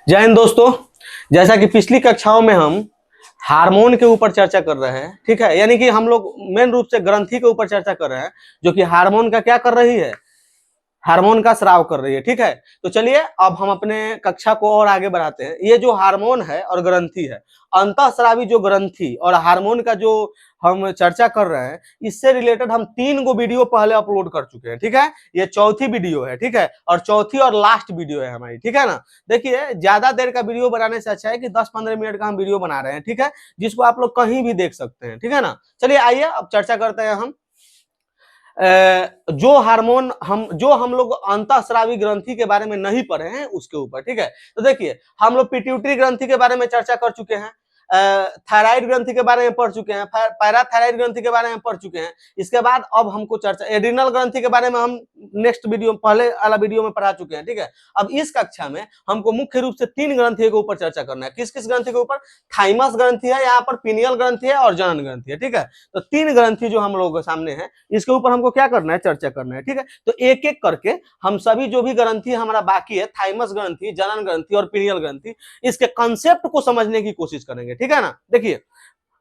जय हिंद दोस्तों। जैसा कि पिछली कक्षाओं में हम हार्मोन के ऊपर चर्चा कर रहे हैं, ठीक है। यानी कि हम लोग मेन रूप से ग्रंथि के ऊपर चर्चा कर रहे हैं, जो कि हार्मोन का क्या कर रही है, हार्मोन का स्राव कर रही है, ठीक है। तो चलिए अब हम अपने कक्षा को और आगे बढ़ाते हैं। ये जो हार्मोन है और ग्रंथि है, अंतःस्रावी जो ग्रंथि और हार्मोन का जो हम चर्चा कर रहे हैं, इससे रिलेटेड हम 3 वीडियो पहले अपलोड कर चुके हैं, ठीक है। ये चौथी वीडियो है, ठीक है, और चौथी और लास्ट वीडियो है हमारी, ठीक है ना। देखिए ज्यादा देर का वीडियो बनाने से अच्छा है कि 10-15 मिनट का हम वीडियो बना रहे हैं, ठीक है, जिसको आप लोग कहीं भी देख सकते हैं, ठीक है ना। चलिए आइए अब चर्चा करते हैं हम जो हम लोग अंतःस्रावी ग्रंथि के बारे में नहीं पढ़े हैं उसके ऊपर, ठीक है। तो देखिए हम लोग पिट्यूटरी ग्रंथि के बारे में चर्चा कर चुके हैं, थायराइड ग्रंथि के बारे में पढ़ चुके हैं, पैराथायराइड ग्रंथि के बारे में पढ़ चुके हैं। इसके बाद अब हमको चर्चा एड्रिनल ग्रंथि के बारे में हम नेक्स्ट वीडियो पहले वाला वीडियो में पढ़ा चुके हैं, ठीक है। अब इस कक्षा में हमको मुख्य रूप से 3 ग्रंथियों के ऊपर चर्चा करना है। किस किस ग्रंथि के ऊपर? थाइमस ग्रंथि है, यहाँ पर पीनियल ग्रंथि है और जनन ग्रंथि है, ठीक है। तो 3 ग्रंथि जो हम लोगों के सामने है, इसके ऊपर हमको क्या करना है, चर्चा करना है, ठीक है। तो एक एक करके हम सभी जो भी ग्रंथि हमारा बाकी है, थाइमस ग्रंथि, जनन ग्रंथि और पीनियल ग्रंथि, इसके कंसेप्ट को समझने की कोशिश करेंगे, ठीक है ना। देखिए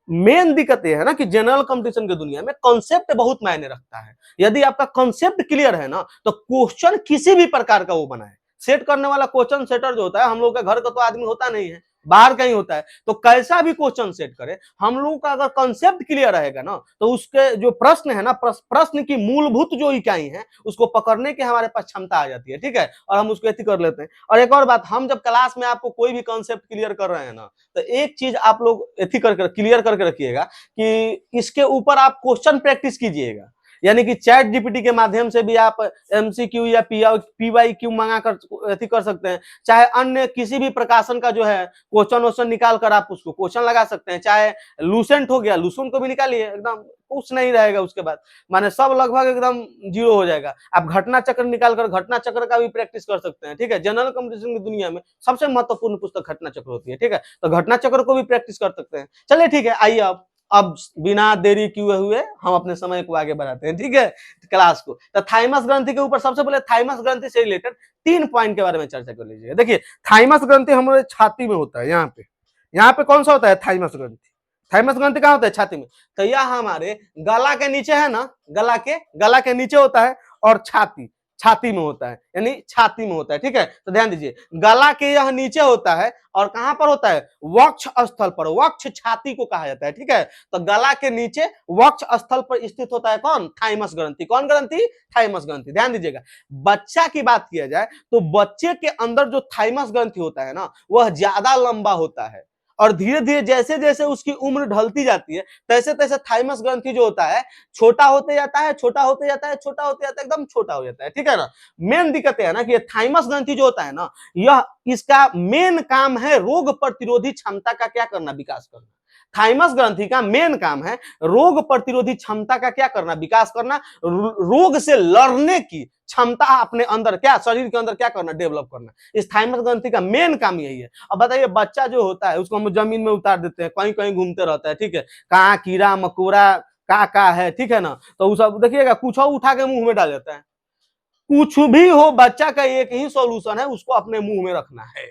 मेन दिक्कत यह है ना कि जनरल कंपटीशन की दुनिया में कॉन्सेप्ट बहुत मायने रखता है। यदि आपका कॉन्सेप्ट क्लियर है ना, तो क्वेश्चन किसी भी प्रकार का वो बनाए, सेट करने वाला क्वेश्चन सेटर जो होता है, हम लोग के घर का तो आदमी होता नहीं है, बाहर कहीं होता है, तो कैसा भी क्वेश्चन सेट करे, हम लोगों का अगर कॉन्सेप्ट क्लियर रहेगा ना, तो उसके जो प्रश्न है ना, प्रश्न की मूलभूत जो इकाई है, उसको पकड़ने की हमारे पास क्षमता आ जाती है, ठीक है, और हम उसको एथी कर लेते हैं। और एक और बात, हम जब क्लास में आपको कोई भी कॉन्सेप्ट क्लियर कर रहे हैं ना, तो एक चीज आप लोग एथी करके क्लियर करके रखिएगा कि इसके ऊपर आप क्वेश्चन प्रैक्टिस कीजिएगा। यानी कि चैट जीपीटी के माध्यम से भी आप एमसीक्यू या पीवाईक्यू मंगा कर एथी कर सकते हैं, चाहे अन्य किसी भी प्रकाशन का जो है क्वेश्चन वोश्चन निकाल कर आप उसको क्वेश्चन लगा सकते हैं। चाहे लूसेंट हो गया, लूसेंट को भी निकालिए, एकदम कुछ नहीं रहेगा उसके बाद, माने सब लगभग एकदम जीरो हो जाएगा। आप घटना चक्र निकाल कर घटना चक्र का भी प्रैक्टिस कर सकते हैं, ठीक है। जनरल कंपटीशन की दुनिया में सबसे महत्वपूर्ण पुस्तक घटना चक्र होती है, ठीक है। तो घटना चक्र को भी प्रैक्टिस कर सकते हैं। चलिए ठीक है, आइए अब बिना देरी किए हुए हम अपने समय को आगे बढ़ाते हैं, ठीक है, क्लास को। तो थाइमस ग्रंथि के ऊपर सबसे पहले थाइमस ग्रंथि से रिलेटेड 3 पॉइंट के बारे में चर्चा कर लीजिए। देखिए थाइमस ग्रंथि हमारे छाती में होता है, यहाँ पे कौन सा होता है, थाइमस ग्रंथि। थाइमस ग्रंथि कहाँ होता है, छाती में। तो यह हमारे गला के नीचे है ना, गला के नीचे होता है, और छाती में होता है, यानी छाती में होता है, ठीक है। तो ध्यान दीजिए, गला के यह नीचे होता है, और कहां पर होता है, वक्ष स्थल पर, वक्ष छाती को कहा जाता है, ठीक है। तो गला के नीचे वक्ष स्थल पर स्थित होता है कौन, थाइमस ग्रंथि। कौन ग्रंथि, थाइमस ग्रंथि। ध्यान दीजिएगा, बच्चा की बात किया जाए तो बच्चे के अंदर जो थाइमस ग्रंथि होता है ना, वह ज्यादा लंबा होता है, और धीरे धीरे जैसे जैसे उसकी उम्र ढलती जाती है, तैसे तैसे थाइमस ग्रंथि जो होता है छोटा होते जाता है, छोटा होते जाता है, छोटा होते जाता है, एकदम छोटा हो जाता है, ठीक है ना। मेन दिक्कत है ना कि थाइमस ग्रंथि जो होता है ना, यह इसका मेन काम है रोग प्रतिरोधी क्षमता का क्या करना, विकास करना। थाइमस ग्रंथि का मेन काम है रोग प्रतिरोधी क्षमता का क्या करना, विकास करना, रोग से लड़ने की क्षमता अपने अंदर क्या, शरीर के अंदर क्या करना, डेवलप करना। इस थाइमस ग्रंथि का मेन काम यही है। अब बताइए, बच्चा जो होता है उसको हम जमीन में उतार देते हैं, कहीं कहीं घूमते रहता है, ठीक है, कहाँ कीड़ा मकोड़ा का है, ठीक है ना। तो वो सब देखिएगा, कुछ उठा के मुंह में डाल देता है। कुछ भी हो, बच्चा का एक ही सॉल्यूशन है, उसको अपने मुंह में रखना है,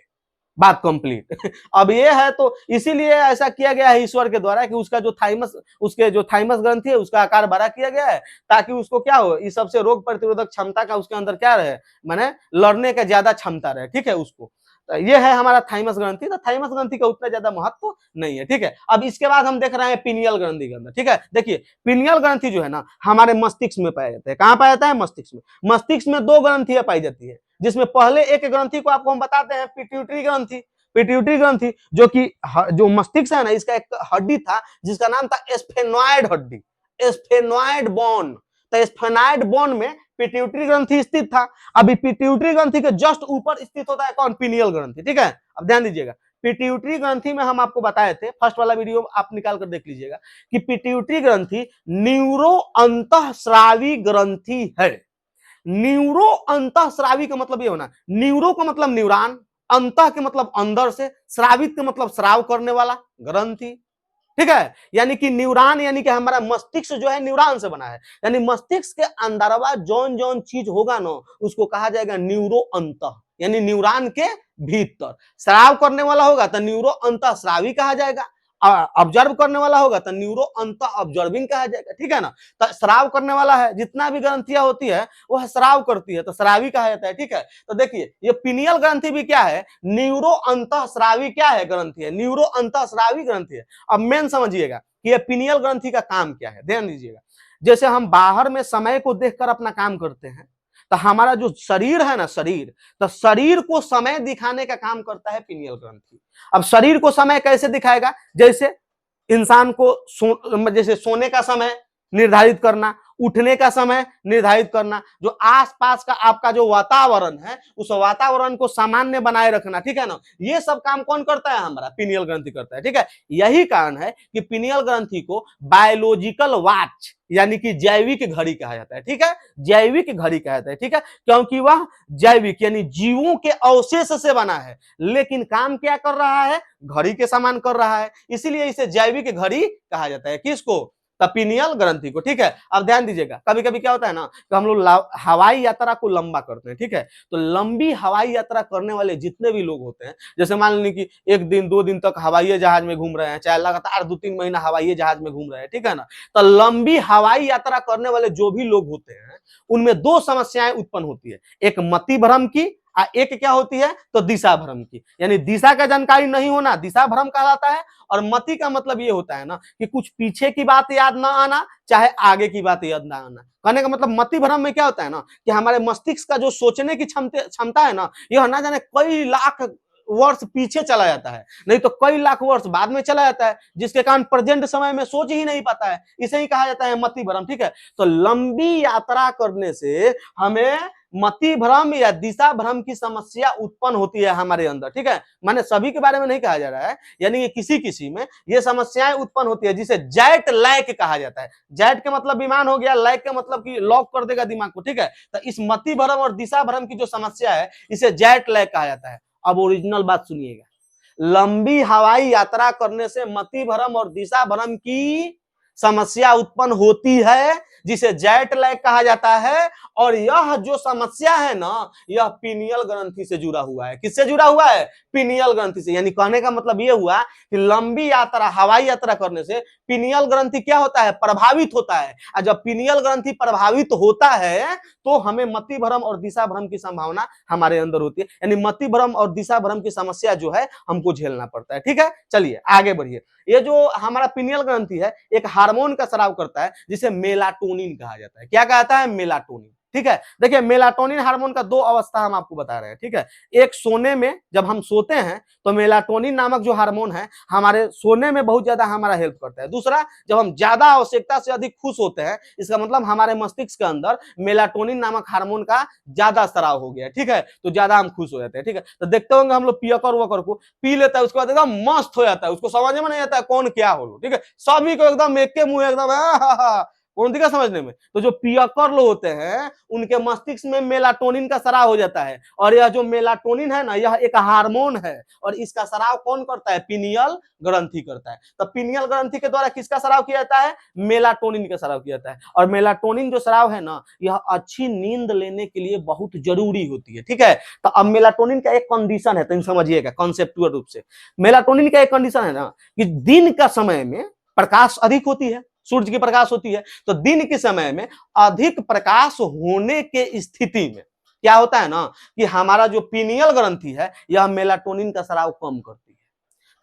बात कंप्लीट। अब ये है तो इसीलिए ऐसा किया गया है ईश्वर के द्वारा कि उसका जो थाइमस, उसके जो थाइमस ग्रंथि है उसका आकार बड़ा किया गया है, ताकि उसको क्या हो, इस सबसे रोग प्रतिरोधक क्षमता का उसके अंदर क्या रहे, माने लड़ने का ज्यादा क्षमता रहे, ठीक है उसको। तो ये है हमारा थाइमस ग्रंथि। तो थाइमस ग्रंथि का उतना ज्यादा महत्व नहीं है, ठीक है। अब इसके बाद हम देख रहे हैं पीनियल ग्रंथि के अंदर, ठीक है। देखिए पीनियल ग्रंथि जो है ना, हमारे मस्तिष्क में पाया जाता है। कहां पाया जाता है, मस्तिष्क में। मस्तिष्क में 2 ग्रंथियां पाई जाती है, जिसमें पहले एक ग्रंथि को आपको हम बताते हैं, पिट्यूटरी ग्रंथि। पिट्यूटरी ग्रंथि जो कि जो मस्तिष्क है ना, इसका एक हड्डी था जिसका नाम था स्फेनॉइड हड्डी, स्फेनॉइड बोन। तो स्फेनॉइड बोन में पिट्यूटरी ग्रंथि स्थित था। अभी पिट्यूटरी ग्रंथि के जस्ट ऊपर स्थित होता है कौन, पीनियल ग्रंथि, ठीक है। अब ध्यान दीजिएगा, पिट्यूटरी ग्रंथि में हम आपको बताए थे, फर्स्ट वाला वीडियो आप निकाल कर देख लीजिएगा, कि पिट्यूटरी ग्रंथि न्यूरो अंतःस्रावी ग्रंथि है। न्यूरो अंतःस्रावी का मतलब ये होना, न्यूरो का मतलब न्यूरॉन, अंतः के मतलब अंदर से, श्रावित का मतलब श्राव करने वाला ग्रंथि, ठीक है। यानी कि न्यूरॉन, यानी कि हमारा मस्तिष्क जो है न्यूरॉन से बना है, यानी मस्तिष्क के अंदरवा जौन जौन चीज होगा ना, उसको कहा जाएगा न्यूरो अंतः, यानी न्यूरॉन के भीतर। स्राव करने वाला होगा तो न्यूरो अंतःस्रावी कहा जाएगा, ऑब्जर्व करने वाला होगा तो न्यूरो अंत ऑब्जर्विंग कहा जाएगा, ठीक है ना। तो स्राव करने वाला है, जितना भी ग्रंथियां होती है वह स्राव करती है तो स्रावी कहा जाता है, ठीक है। तो देखिए ये पिनियल ग्रंथि भी क्या है, न्यूरो अंतःस्रावी क्या है ग्रंथि है, न्यूरो अंतःस्रावी ग्रंथि है। अब मेन समझिएगा कि ये पिनियल ग्रंथि का काम क्या है, ध्यान दीजिएगा। जैसे हम बाहर में समय को देखकर अपना काम करते हैं, तो हमारा जो शरीर है ना, शरीर, तो शरीर को समय दिखाने का काम करता है पिनियल ग्रंथि। अब शरीर को समय कैसे दिखाएगा, जैसे इंसान को जैसे सोने का समय निर्धारित करना, उठने का समय निर्धारित करना, जो आसपास का आपका जो वातावरण है उस वातावरण को सामान्य बनाए रखना, ठीक है ना। ये सब काम कौन करता है, हमारा पिनियल ग्रंथि करता है, ठीक है। यही कारण है कि पिनियल ग्रंथि को बायोलॉजिकल वॉच यानी कि जैविक घड़ी कहा जाता है, ठीक है, जैविक घड़ी कहा जाता है, ठीक है, क्योंकि वह जैविक यानी जीवों के अवशेष से बना है, लेकिन काम क्या कर रहा है, घड़ी के समान कर रहा है, इसीलिए इसे जैविक घड़ी कहा जाता है। किसको, पिनियल ग्रंथि को, ठीक है। अब ध्यान दीजिएगा, कभी कभी क्या होता है ना कि हम लोग हवाई यात्रा को लंबा करते हैं, ठीक है। तो लंबी हवाई यात्रा करने वाले जितने भी लोग होते हैं, जैसे मान लीजिए कि 1 दिन 2 दिन तक हवाई जहाज में घूम रहे हैं, चाहे लगातार 2 3 महीना हवाई जहाज में घूम रहे हैं, ठीक है ना। तो लंबी हवाई यात्रा करने वाले जो भी लोग होते हैं उनमें 2 समस्याएं उत्पन्न होती है, एक मति भ्रम की, एक क्या होती है तो दिशा भ्रम की। यानी दिशा का जानकारी नहीं होना दिशा भ्रम कहलाता है, और मति का मतलब ये होता है ना कि कुछ पीछे की बात याद ना आना, चाहे आगे की बात याद ना आना। कहने का मतलब मति भ्रम में क्या होता है ना कि हमारे मस्तिष्क का जो सोचने की क्षमता है ना, यह ना जाने कई लाख वर्ष पीछे चला जाता है, नहीं तो कई लाख वर्ष बाद में चला जाता है, जिसके कारण प्रेजेंट समय में सोच ही नहीं पाता है, इसे ही कहा जाता है मति भ्रम, ठीक है। तो लंबी यात्रा करने से हमें मति भ्रम या दिशा भ्रम की समस्या उत्पन्न होती है हमारे अंदर, ठीक है। माने सभी के बारे में नहीं कहा जा रहा है, यानी किसी किसी में ये समस्याएं उत्पन्न होती है, जिसे जेट लैग कहा जाता है। जेट के मतलब विमान हो गया, लैग के मतलब कि लॉक कर देगा दिमाग को, ठीक है। तो इस मति भ्रम और दिशा भ्रम की जो समस्या है इसे जेट लैग कहा जाता है। अब ओरिजिनल बात सुनिएगा, लंबी हवाई यात्रा करने से मति भ्रम और दिशा भ्रम की समस्या उत्पन्न होती है, जिसे जेट लैग कहा जाता है। और यह जो समस्या है ना, यह पिनियल ग्रंथि से जुड़ा हुआ है। किससे जुड़ा हुआ है, पिनियल ग्रंथि से। यानी कहने का मतलब यह हुआ कि लंबी यात्रा हवाई यात्रा करने से पिनियल ग्रंथि क्या होता है, प्रभावित होता है। और जब पिनियल ग्रंथि प्रभावित होता है तो हमें मति भ्रम और दिशा भ्रम की संभावना हमारे अंदर होती है, यानी मति भ्रम और दिशा भ्रम की समस्या जो है हमको झेलना पड़ता है, ठीक है। चलिए आगे बढ़िए। ये जो हमारा पिनियल ग्रंथि है एक हार्मोन का स्राव करता है, जिसे मेलाटोनिन कहा जाता है। क्या कहता है, मेलाटोनिन, ठीक है। देखिए मेलाटोनिन हार्मोन का 2 अवस्था हम आपको बता रहे हैं, ठीक है। एक सोने में, जब हम सोते हैं तो मेलाटोनिन नामक जो हार्मोन है हमारे सोने में बहुत ज्यादा हमारा हेल्प करता है। दूसरा, जब हम ज्यादा आवश्यकता से अधिक खुश होते हैं, इसका मतलब हमारे मस्तिष्क के अंदर मेलाटोनिन नामक हार्मोन का ज्यादा स्राव हो गया, ठीक है, तो ज्यादा हम खुश हो जाते हैं, ठीक है। तो देखते होंगे हम लोग पियकर वकर को पी लेता है, उसके बाद एकदम मस्त हो जाता है, उसको समझ में नहीं आता है कौन क्या हो, ठीक है। सभी को एकदम एक के मुंह एकदम कौन दिखा समझने में। तो जो पियकर लोग होते हैं उनके मस्तिष्क में मेलाटोनिन का स्राव हो जाता है, और यह जो मेलाटोनिन है ना, यह एक हार्मोन है, और इसका स्राव कौन करता है, पिनियल ग्रंथि करता है। तो पिनियल ग्रंथि के द्वारा किसका स्राव किया जाता है, मेलाटोनिन का स्राव किया जाता है। और मेलाटोनिन जो स्राव है ना, यह अच्छी नींद लेने के लिए बहुत जरूरी होती है, ठीक है। तो अब मेलाटोनिन का एक कंडीशन है, तो समझिएगा कॉन्सेप्टुअल रूप से। मेलाटोनिन का एक कंडीशन है ना कि दिन का समय में प्रकाश अधिक होती है, सूर्य की प्रकाश होती है, तो दिन के समय में अधिक प्रकाश होने के स्थिति में क्या होता है ना कि हमारा जो पिनियल ग्रंथि है यह मेलाटोनिन का स्राव कम करती है।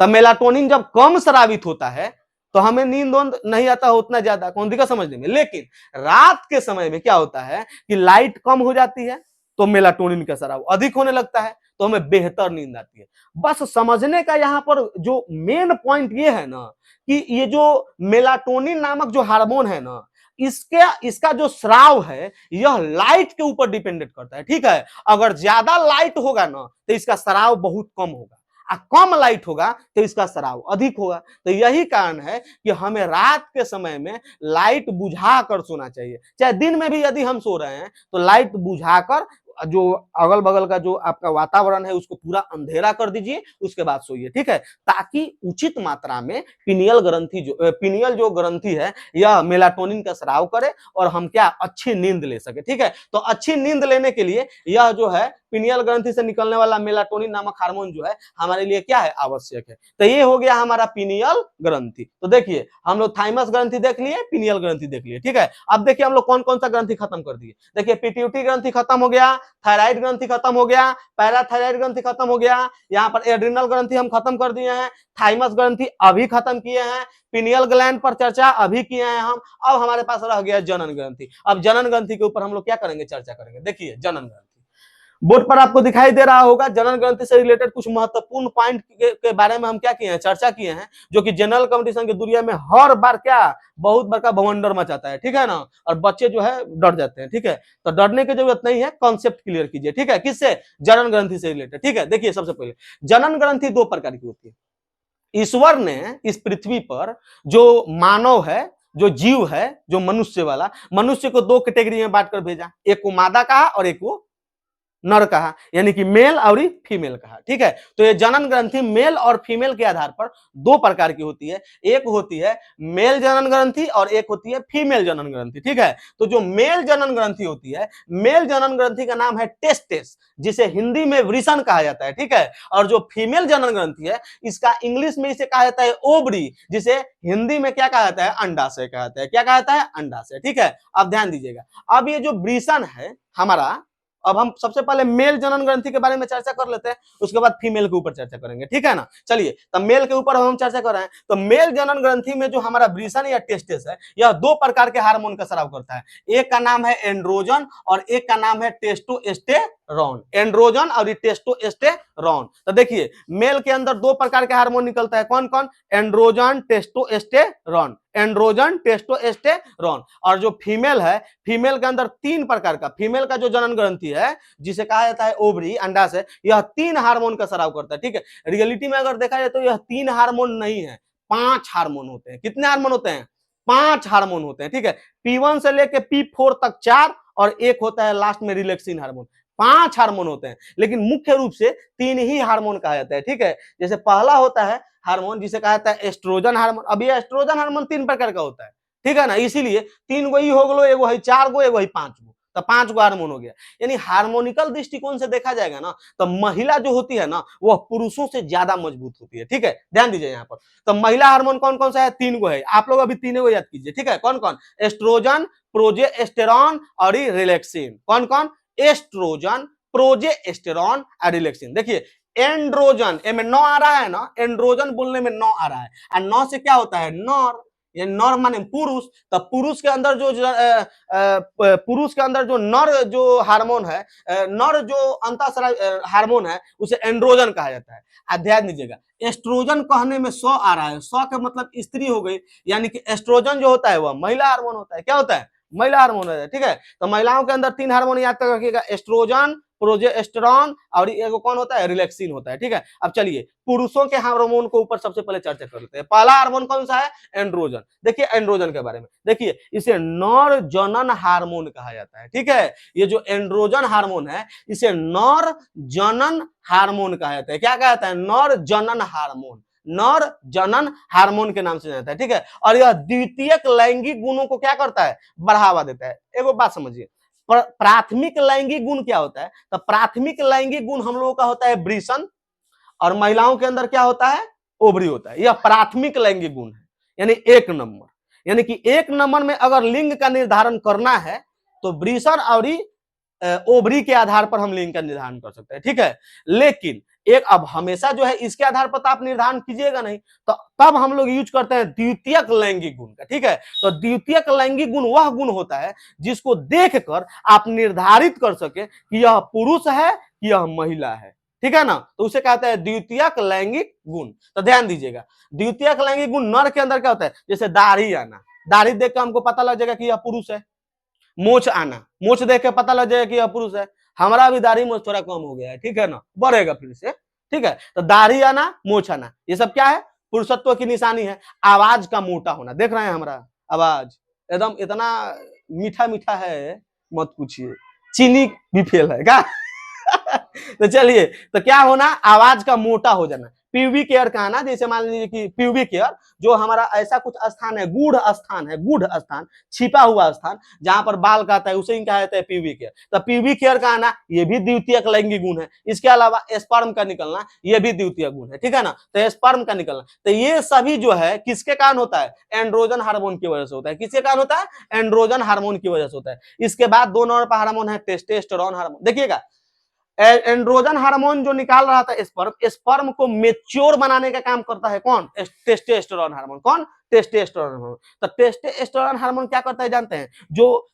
तो मेलाटोनिन जब कम स्रावित होता है तो हमें नींद नहीं आता उतना ज्यादा, कौन दिखा समझने में। लेकिन रात के समय में क्या होता है कि लाइट कम हो जाती है तो मेलाटोनिन का स्राव अधिक होने लगता है, तो हमें बेहतर नींद आती है। बस समझने का यहाँ पर जो मेन पॉइंट ये है ना कि ये जो मेलाटोनिन नामक जो हार्मोन है ना, इसका जो स्राव है यह लाइट के ऊपर डिपेंडेंट करता है, ठीक है। अगर ज्यादा लाइट होगा ना तो इसका स्राव बहुत कम होगा, और कम लाइट होगा तो इसका स्राव अधिक होगा। तो यही कारण है कि हमें रात के समय में लाइट बुझा कर सोना चाहिए, चाहे दिन में भी यदि हम सो रहे हैं तो लाइट बुझाकर जो अगल बगल का जो आपका वातावरण है उसको पूरा अंधेरा कर दीजिए, उसके बाद सोइए, ठीक है, ताकि उचित मात्रा में पिनियल जो ग्रंथि है यह मेलाटोनिन का स्राव करे और हम क्या अच्छी नींद ले सके, ठीक है। तो अच्छी नींद लेने के लिए यह जो है पिनियल ग्रंथि से निकलने वाला मेलाटोनिन नामक हार्मोन जो है हमारे लिए क्या है, आवश्यक है। तो ये हो गया हमारा पिनियल ग्रंथि। तो देखिए हम लोग थाइमस ग्रंथि देख लिए, पिनियल ग्रंथि देख लिए, ठीक है। अब देखिए हम लोग कौन कौन सा ग्रंथि खत्म कर दिए। देखिए पिट्यूटरी ग्रंथि खत्म हो गया, थायराइड ग्रंथि खत्म हो गया, पैराथायराइड ग्रंथि खत्म हो गया, यहाँ पर एड्रिनल ग्रंथि हम खत्म कर दिए हैं, थाइमस ग्रंथि अभी खत्म किए हैं, पिनियल ग्लैंड पर चर्चा अभी किए हैं हम। अब हमारे पास रह गया जनन ग्रंथि। अब जनन ग्रंथि के ऊपर हम लोग क्या करेंगे, चर्चा करेंगे। देखिए जनन ग्रंथि बोर्ड पर आपको दिखाई दे रहा होगा। जनन ग्रंथि से रिलेटेड कुछ महत्वपूर्ण पॉइंट के बारे में हम क्या किए हैं, चर्चा किए हैं, जो कि जनरल कंपटीशन की दुनिया में हर बार क्या बहुत बड़का भवंडर मचाता है, ठीक है ना, और बच्चे जो है डर जाते हैं, ठीक है। तो डरने की जरूरत नहीं है, कॉन्सेप्ट क्लियर कीजिए, ठीक है, किससे, जनन ग्रंथि से रिलेटेड, ठीक है। देखिए सबसे पहले जनन ग्रंथि दो प्रकार की होती है। ईश्वर ने इस पृथ्वी पर जो मानव है, जो जीव है, जो मनुष्य वाला, मनुष्य को दो कैटेगरी में बांट कर भेजा, एक को मादा कहा और एक को नर कहा, यानी कि मेल और फीमेल कहा, ठीक है। तो ये जनन ग्रंथि मेल और फीमेल के आधार पर दो प्रकार की होती है, एक होती है मेल जनन ग्रंथि और एक होती है फीमेल जनन ग्रंथि, ठीक है। तो जो मेल जनन ग्रंथि होती है, मेल जनन ग्रंथि का नाम है टेस्टिस, जिसे हिंदी में वृषण कहा जाता है, ठीक है। और जो फीमेल जनन ग्रंथि है, इसका इंग्लिश में इसे कहा जाता है ओवरी, जिसे हिंदी में क्या कहा जाता है, अंडाशय कहा जाता है। क्या कहा जाता है, अंडाशय, ठीक है। अब ध्यान दीजिएगा, अब ये जो वृषण है हमारा, अब हम सबसे पहले मेल जनन ग्रंथि के बारे में चर्चा कर लेते हैं, उसके बाद फीमेल के ऊपर चर्चा करेंगे, ठीक है ना। चलिए तब मेल के ऊपर हम चर्चा कर रहे हैं। तो मेल जनन ग्रंथि में जो हमारा वृषण या टेस्टिस है, यह दो प्रकार के हार्मोन का स्राव करता है। एक का नाम है एंड्रोजन और एक का नाम है टेस्टोस्टेरोन। एंड्रोजन और टेस्टोस्टेरोन। तो देखिए मेल के अंदर दो प्रकार के हार्मोन निकलता है, कौन कौन, एंड्रोजन, टेस्टोस्टेरोन, एंड्रोजन, टेस्टोस्टेरोन। और जो फीमेल है, फीमेल के अंदर तीन प्रकार का, फीमेल का जो जनन ग्रंथि है जिसे कहा जाता है ओवरी, अंडाशय, यह तीन हार्मोन का स्राव करता है, ठीक है। रियलिटी में अगर देखा जाए तो यह तीन हार्मोन नहीं है, 5 हार्मोन होते हैं। कितने हार्मोन होते हैं, 5 हार्मोन होते हैं, ठीक है। P1 से लेके P4 तक 4 और एक होता है लास्ट में रिलैक्सिन हार्मोन। 5 हार्मोन होते हैं, लेकिन मुख्य रूप से 3 ही हार्मोन कहा जाता है, ठीक है। जैसे पहला होता है हार्मोन जिसे कहा जाता है एस्ट्रोजन हार्मोन। अब ये एस्ट्रोजन हार्मोन 3 प्रकार का होता है, ठीक है ना, इसीलिए 3 गो ही हो गलो, एगो है 4 गो, एगो है 5 गो, तो 5 गो हार्मोन हो गया। यानी हार्मोनिकल दृष्टिकोण से देखा जाएगा ना, तो महिला जो होती है ना, वह पुरुषों से ज्यादा मजबूत होती है, ठीक है। ध्यान दीजिए यहाँ पर। तो महिला हार्मोन कौन कौन सा है, 3 गो है, आप लोग अभी तीनों को याद कीजिए, ठीक है। कौन कौन, एस्ट्रोजन, प्रोजेस्टेरॉन और रिलैक्सिन। कौन कौन, एस्ट्रोजन, प्रोजेस्टेरॉन और रिलैक्सिन। देखिए एंड्रोजन, ए में नौ आ रहा है ना, एंड्रोजन बोलने में नौ आ रहा है, और नौ से क्या होता है, नॉर, ये नर माने पुरुष। तो पुरुष के अंदर पुरुष के अंदर जो नर जो हार्मोन है, नर जो अंतःस्रावी हार्मोन है, उसे एंड्रोजन कहा जाता है। ध्यान दीजिएगा, एस्ट्रोजन कहने में 100 आ रहा है, 100 का मतलब स्त्री हो गई, यानी कि एस्ट्रोजन जो होता है वह महिला हार्मोन होता है। क्या होता है, महिला हार्मोन है, ठीक है। तो महिलाओं के अंदर 3 हार्मोन याद कर रखिएगा, एस्ट्रोजन, प्रोजेस्टेरॉन और एगो कौन होता है, रिलैक्सिन होता है, ठीक है। अब चलिए पुरुषों के हार्मोन को ऊपर सबसे पहले चर्चा कर लेते हैं। पहला हार्मोन कौन सा है, एंड्रोजन। देखिए एंड्रोजन के बारे में, देखिए इसे नर जनन हार्मोन कहा जाता है, ठीक है। ये जो एंड्रोजन हार्मोन है इसे नर जनन हार्मोन कहा जाता है। क्या कहा जाता है, नर जनन हार्मोन, नर जनन हार्मोन के नाम से जाता है, ठीक है। और यह द्वितीयक लैंगिक गुणों को क्या करता है, बढ़ावा देता है। एगो बात समझिए, प्राथमिक लैंगिक गुण क्या होता है, तो प्राथमिक लैंगिक गुण हम लोगों का होता है वृषण, और महिलाओं के अंदर क्या होता है, ओवरी होता है। यह प्राथमिक लैंगिक गुण है, यानी 1 नंबर। यानी कि 1 नंबर में अगर लिंग का निर्धारण करना है तो वृषण और ओवरी के आधार पर हम लिंग का निर्धारण कर सकते हैं, ठीक है। लेकिन एक अब हमेशा जो है इसके आधार पर तो आप निर्धारण कीजिएगा नहीं, तो तब हम लोग यूज करते हैं द्वितीयक लैंगिक गुण का, ठीक है। तो द्वितीयक लैंगिक गुण वह गुण होता है जिसको देखकर आप निर्धारित कर सके कि यह पुरुष है कि यह महिला है, ठीक है ना। तो उसे कहते हैं द्वितीयक लैंगिक गुण। तो ध्यान दीजिएगा, द्वितीयक लैंगिक गुण नर के अंदर क्या होता है, जैसे दाढ़ी आना, दाढ़ी देख के हमको पता लग जाएगा कि यह पुरुष है। मोछ आना, मोछ देख के पता लग जाएगा कि यह पुरुष है। हमारा भी दाढ़ी मोछ थोड़ा कम हो गया है, ठीक है ना, बढ़ेगा फिर से, ठीक है। तो दाढ़ी आना, मोछ आना, ये सब क्या है, पुरुषत्व की निशानी है। आवाज का मोटा होना, देख रहे हैं हमारा आवाज एकदम इतना मीठा मीठा है, मत पूछिए। चीनी भी फेल है क्या? तो चलिए, तो क्या होना, आवाज का मोटा हो जाना। प्यूबिक एयर का आना, जैसे मान लीजिए कि प्यूबिक एयर जो हमारा ऐसा कुछ स्थान है, गूढ़ स्थान है, गूढ़ स्थान, छिपा हुआ स्थान जहां पर बाल का आता है, उसे क्या कहते हैं, प्यूबिक एयर। तो प्यूबिक एयर का आना ये भी द्वितीयक लैंगिक गुण है। इसके अलावा स्पर्म का निकलना ये भी द्वितीयक गुण है, ठीक है ना। तो स्पर्म का निकलना, तो ये सभी जो है किसके कारण होता है, एंड्रोजन हार्मोन की वजह से होता है। किसके कारण होता है, एंड्रोजन हार्मोन की वजह से होता है। इसके बाद 2 नंबर पर हार्मोन है टेस्टोस्टेरोन हार्मोन। देखिएगा, एंड्रोजन हार्मोन जो निकाल रहा था स्पर्म, स्पर्म को मेच्योर बनाने का काम करता है कौन, टेस्टोस्टेरोन हार्मोन। कौन, टेस्टोस्टेरोन हार्मोन। तो टेस्टोस्टेरोन हार्मोन क्या करता है जानते हैं, जो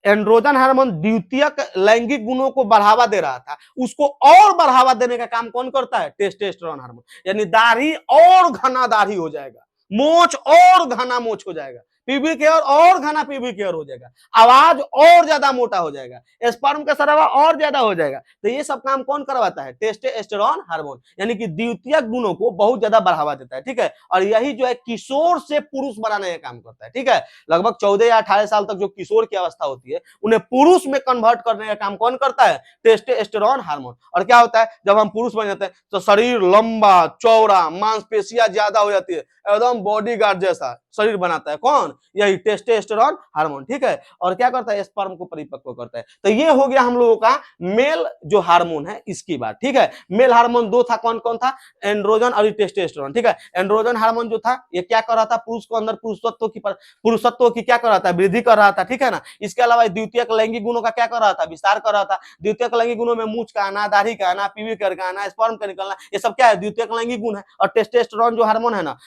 एंड्रोजन हार्मोन द्वितीयक लैंगिक गुणों को बढ़ावा दे रहा था, उसको और बढ़ावा देने का काम कौन करता है, टेस्टोस्टेरोन हार्मोन। यानी दाढ़ी और घना दाढ़ी हो जाएगा, मोछ और घना मोछ हो जाएगा, प्यूबिक हेयर और घना प्यूबिक हेयर हो जाएगा, आवाज और ज्यादा मोटा हो जाएगा, स्पर्म का सरवा और ज्यादा हो जाएगा। तो ये सब काम कौन करवाता है, टेस्टोस्टेरोन हार्मोन। यानी कि द्वितीयक गुणों को बहुत ज्यादा बढ़ावा देता है, ठीक है। और यही जो है किशोर से पुरुष बनाने का काम करता है, ठीक है। लगभग 14 या 18 साल तक जो किशोर की अवस्था होती है, उन्हें पुरुष में कन्वर्ट करने का काम कौन करता है, टेस्टोस्टेरोन हार्मोन। और क्या होता है, जब हम पुरुष बन जाते हैं तो शरीर लंबा चौड़ा, मांसपेशियां ज्यादा हो जाती है, एकदम बॉडीगार्ड जैसा शरीर बनाता है कौन, यही टेस्टोस्टेरोन हार्मोन, ठीक है। और क्या करता है, स्पर्म को परिपक्व करता है। तो ये हो गया हम लोगों का मेल जो हार्मोन है इसकी बात, ठीक है। मेल हार्मोन दो था, कौन कौन था, एंड्रोजन और टेस्टोस्टेरोन, ठीक है। एंड्रोजन हार्मोन जो था ये क्या कर रहा था, पुरुष को अंदर पुरुषत्व की क्या कर रहा था, वृद्धि कर रहा था, ठीक है ना। इसके अलावा द्वितीयक लैंगिक गुणों का क्या कर रहा था, विस्तार कर रहा था। द्वितीयक लैंगिक गुणों में मूछ का आना, दाढ़ी का आना, प्यूबिक हेयर का आना, स्पर्म का निकलना, ये सब क्या है, द्वितीयक लैंगिक गुण है। और टेस्टोस्टेरोन जो हार्मोन है ना,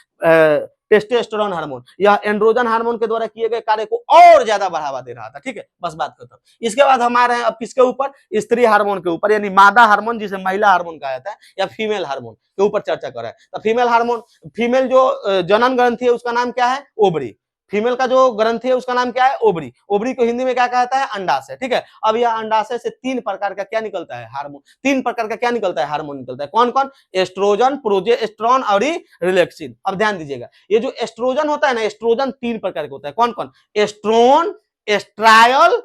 टेस्टोस्टेरोन हार्मोन, यह एंड्रोजन हार्मोन के द्वारा किए गए कार्य को और ज्यादा बढ़ावा दे रहा था, ठीक है। बस बात खत्म। इसके बाद हम आ रहे हैं अब किसके ऊपर, स्त्री हार्मोन के ऊपर, यानी मादा हार्मोन जिसे महिला हार्मोन कहा जाता है, या फीमेल हार्मोन के ऊपर चर्चा कर रहे हैं। तो फीमेल हार्मोन, फीमेल जो जनन ग्रंथि है उसका नाम क्या है, ओवरी। फीमेल का जो ग्रंथि है उसका नाम क्या है, ओवरी। ओवरी को हिंदी में क्या कहता है, अंडाशय, ठीक है। अब यह अंडाशय से 3 प्रकार का क्या निकलता है, हार्मोन। 3 प्रकार का क्या निकलता है, हार्मोन निकलता है। कौन कौन, एस्ट्रोजन, प्रोजेस्टेरोन और रिलैक्सिन। अब ध्यान दीजिएगा, ये जो एस्ट्रोजन होता है ना, एस्ट्रोजन 3 प्रकार का होता है। कौन कौन, एस्ट्रोन, एस्ट्रायल,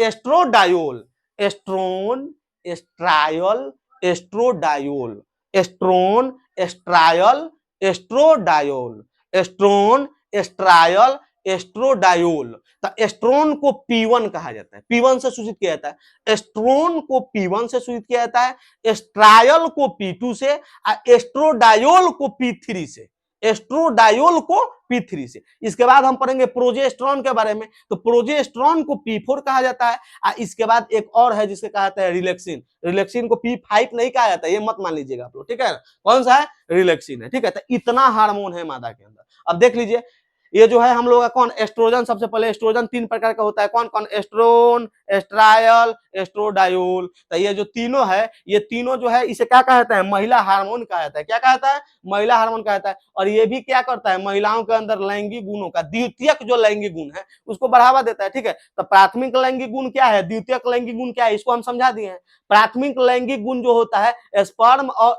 एस्ट्रोडायोल। एस्ट्रोन, एस्ट्रायल, एस्ट्रोडायोल। एस्ट्रोन, एस्ट्रायल, एस्ट्रोडायोल। एस्ट्रोन, एस्ट्रायल, एस्ट्रोडायोल। तो एस्ट्रोन को P1 कहा जाता है, P1 से सूचित किया जाता है। एस्ट्रोन को P1 से सूचित किया जाता है, एस्ट्रायल को P2 से, एस्ट्रोडायोल को P3 से। एस्ट्रोडायोल को P3 से। इसके बाद हम पढ़ेंगे प्रोजेस्टेरोन के बारे में। तो प्रोजेस्टेरोन को P4 कहा जाता है। इसके बाद एक और है जिसके कहा जाता है रिलैक्सिन। रिलैक्सिन को P5 नहीं कहा जाता है, ये मत मान लीजिएगा आप लोग, ठीक है। कौन सा है, रिलैक्सिन है, ठीक है। तो इतना हार्मोन है मादा के अंदर। अब देख लीजिए, ये जो है हम लोग का कौन, एस्ट्रोजन। सबसे पहले एस्ट्रोजन 3 प्रकार का होता है। कौन कौन, एस्ट्रोन, एस्ट्रायल, एस्ट्रोडायोल। तो ये जो तीनों है, ये तीनों जो है इसे क्या कहता है, महिला हार्मोन कहा जाता है। क्या कहता है, महिला हार्मोन कहता है। और ये भी क्या करता है, महिलाओं के अंदर लैंगिक गुणों का, द्वितीयक जो लैंगिक गुण है उसको बढ़ावा देता है, ठीक है। तो प्राथमिक लैंगिक गुण क्या है, द्वितीयक लैंगिक गुण क्या है, इसको हम समझा दिए हैं। प्राथमिक लैंगिक गुण जो होता है स्पर्म और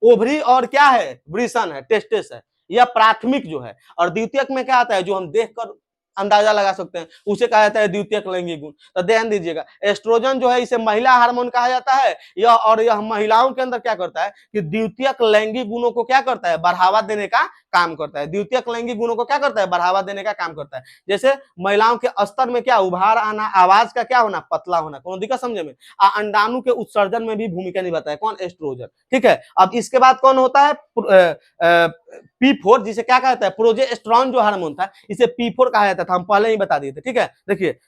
ओवरी और क्या है, वृषण है, टेस्टिस है, यह प्राथमिक जो है। और द्वितीयक में क्या आता है, जो हम देखकर अंदाजा लगा सकते हैं, उसे कहा जाता है द्वितीयक लैंगिक गुण। तो ध्यान दीजिएगा, एस्ट्रोजन जो है इसे महिला हार्मोन कहा जाता है। यह महिलाओं के अंदर क्या करता है कि द्वितीयक लैंगिक गुणों को क्या करता है, बढ़ावा देने का काम करता है। द्वितीयक लैंगिक गुणों को क्या करता है, बढ़ावा देने का काम करता है। जैसे महिलाओं के स्तर में क्या उभार आना, आवाज का क्या होना, पतला होना, कौन दिक्कत समझे में, अंडाणु के उत्सर्जन में भी भूमिका निभाता है कौन, एस्ट्रोजन, ठीक है। अब इसके बाद कौन होता है, P4, जिसे क्या कहता है, प्रोजेस्टेरोन जो हार्मोन था इसे P4 कहा जाता था, हम पहले ही बता दिए थे, ठीक है। देखिए,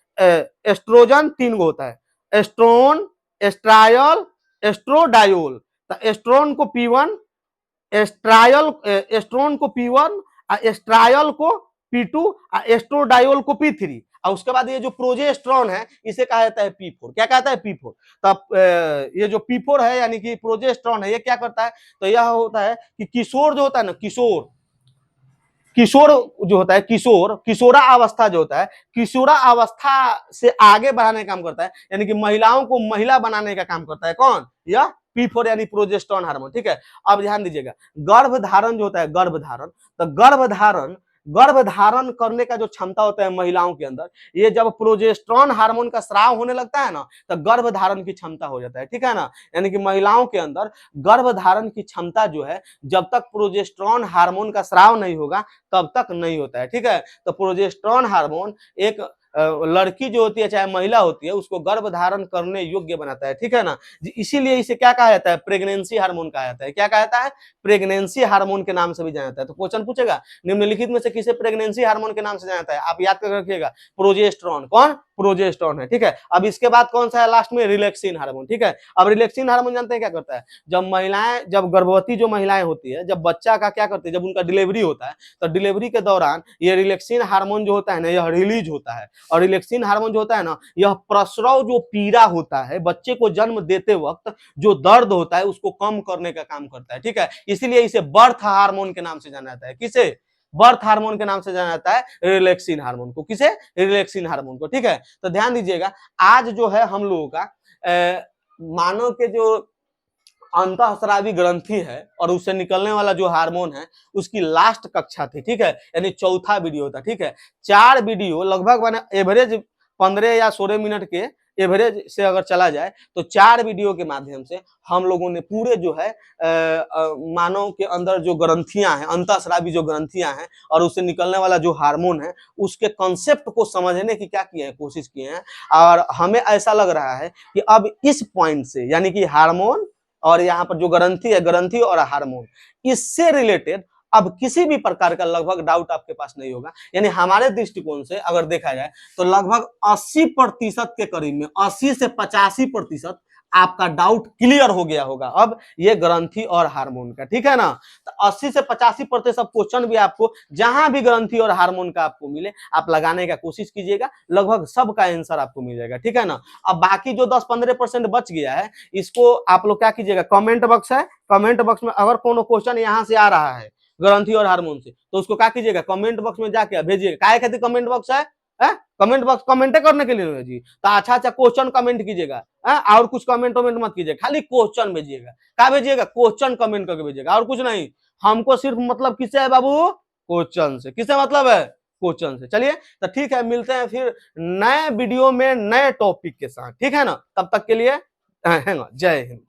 एस्ट्रोजन 3 गो होता है, एस्ट्रोन, एस्ट्रायल, एस्ट्रोडायोल। तो एस्ट्रोन को P1, एस्ट्रायल, एस्ट्रोन को P1, एस्ट्रायल को P2, एस्ट्रोडायोल को P3। और उसके बाद ये जो प्रोजेस्टेरोन है इसे कहा जाता है P4। क्या कहता है, P4। तब ये जो P4 है यानी कि प्रोजेस्टेरोन है, ये क्या करता है, तो यह होता है कि किशोर जो होता है ना, किशोर, किशोर जो होता है, किशोर, किशोरा अवस्था जो होता है, किशोरा अवस्था से आगे बढ़ाने का काम करता है। यानी कि महिलाओं को महिला बनाने का काम करता है कौन, यह P4 यानी प्रोजेस्टेरोन हार्मोन, ठीक है। अब ध्यान दीजिएगा, गर्भधारण जो होता है, गर्भधारण, तो गर्भधारण गर्भ धारण करने का जो क्षमता होता है महिलाओं के अंदर, ये जब प्रोजेस्टेरॉन हार्मोन का स्राव होने लगता है ना, तो गर्भ धारण की क्षमता हो जाता है, ठीक है ना। यानी कि महिलाओं के अंदर गर्भ धारण की क्षमता जो है, जब तक प्रोजेस्टेरॉन हार्मोन का स्राव नहीं होगा तब तक नहीं होता है, ठीक है। तो प्रोजेस्टेरॉन हार्मोन एक लड़की जो होती है चाहे महिला होती है उसको गर्भ धारण करने योग्य बनाता है, ठीक है ना। इसीलिए इसे क्या कहा जाता है, प्रेगनेंसी हार्मोन कहा जाता है। क्या कहा जाता है, प्रेगनेंसी हार्मोन के नाम से भी जाना जाता है। तो क्वेश्चन पूछेगा निम्नलिखित में से किसे प्रेगनेंसी हार्मोन के नाम से जाना जाता है, आप याद कर रखिएगा, प्रोजेस्टेरॉन। कौन, प्रोजेस्टेरॉन है, ठीक है। अब इसके बाद कौन सा है लास्ट में, रिलैक्सिन हार्मोन, ठीक है। अब रिलैक्सिन हार्मोन जानते हैं क्या करता है, जब महिलाएं, जब गर्भवती जो महिलाएं होती है, जब बच्चा का क्या करती है, जब उनका डिलीवरी होता है, तो डिलीवरी के दौरान ये रिलैक्सिन हार्मोन जो होता है ना, यह रिलीज होता है। और रिलैक्सिन हार्मोन जो होता है ना, यह प्रसव जो पीड़ा होता है, बच्चे को जन्म देते वक्त जो दर्द होता है उसको कम करने का काम करता है, ठीक है। इसलिए इसे बर्थ हार्मोन के नाम से जाना जाता है। किसे, बर्थ हार्मोन के नाम से जाना जाता है रिलैक्सिन हार्मोन को। किसे, रिलैक्सिन हार्मोन को, ठीक है। तो ध्यान दीजिएगा, आज जो है हम लोगों का मानव के जो अंतःस्रावी ग्रंथि है और उससे निकलने वाला जो हार्मोन है उसकी लास्ट कक्षा थी, ठीक है। यानी चौथा वीडियो था, ठीक है। 4 वीडियो लगभग मैंने एवरेज 15 या 16 मिनट के एवरेज से अगर चला जाए तो 4 वीडियो के माध्यम से हम लोगों ने पूरे जो है मानव के अंदर जो ग्रंथियां हैं, अंतःस्रावी जो ग्रंथियां हैं और उससे निकलने वाला जो हार्मोन है उसके कॉन्सेप्ट को समझने की क्या किए हैं, कोशिश किए हैं। और हमें ऐसा लग रहा है कि अब इस पॉइंट से, यानी कि हार्मोन और यहाँ पर जो ग्रंथि है, ग्रंथि और हार्मोन, इससे रिलेटेड अब किसी भी प्रकार का लगभग डाउट आपके पास नहीं होगा। यानी हमारे दृष्टिकोण से अगर देखा जाए तो लगभग 80% के करीब में, 80 से 85% आपका डाउट क्लियर हो गया होगा अब ये ग्रंथि और हार्मोन का, ठीक है ना। तो 80 से 85% क्वेश्चन भी आपको जहां भी ग्रंथि और हार्मोन का आपको मिले आप लगाने का कोशिश कीजिएगा, लगभग सबका आंसर आपको मिल जाएगा, ठीक है ना। अब बाकी जो 10-15% बच गया है इसको आप लोग क्या कीजिएगा, कमेंट बॉक्स है, कमेंट बॉक्स में अगर कोनो क्वेश्चन यहाँ से आ रहा है ग्रंथि और हार्मोन से तो उसको क्या कीजिएगा, कमेंट बॉक्स में जाके भेजिएगा। काय खातिर कमेंट बॉक्स है, कमेंट बॉक्स कमेंट करने के लिए जी, तो अच्छा अच्छा क्वेश्चन कमेंट कीजिएगा, और कुछ कमेंट वमेंट मत कीजिएगा, खाली क्वेश्चन भेजिएगा। क्या भेजिएगा, क्वेश्चन कमेंट करके भेजिएगा, और कुछ नहीं। हमको सिर्फ मतलब किससे है बाबू, क्वेश्चन से। किससे मतलब है, क्वेश्चन से। चलिए तो ठीक है, मिलते हैं फिर नए वीडियो में नए टॉपिक के साथ, ठीक है ना। तब तक के लिए जय हिंद।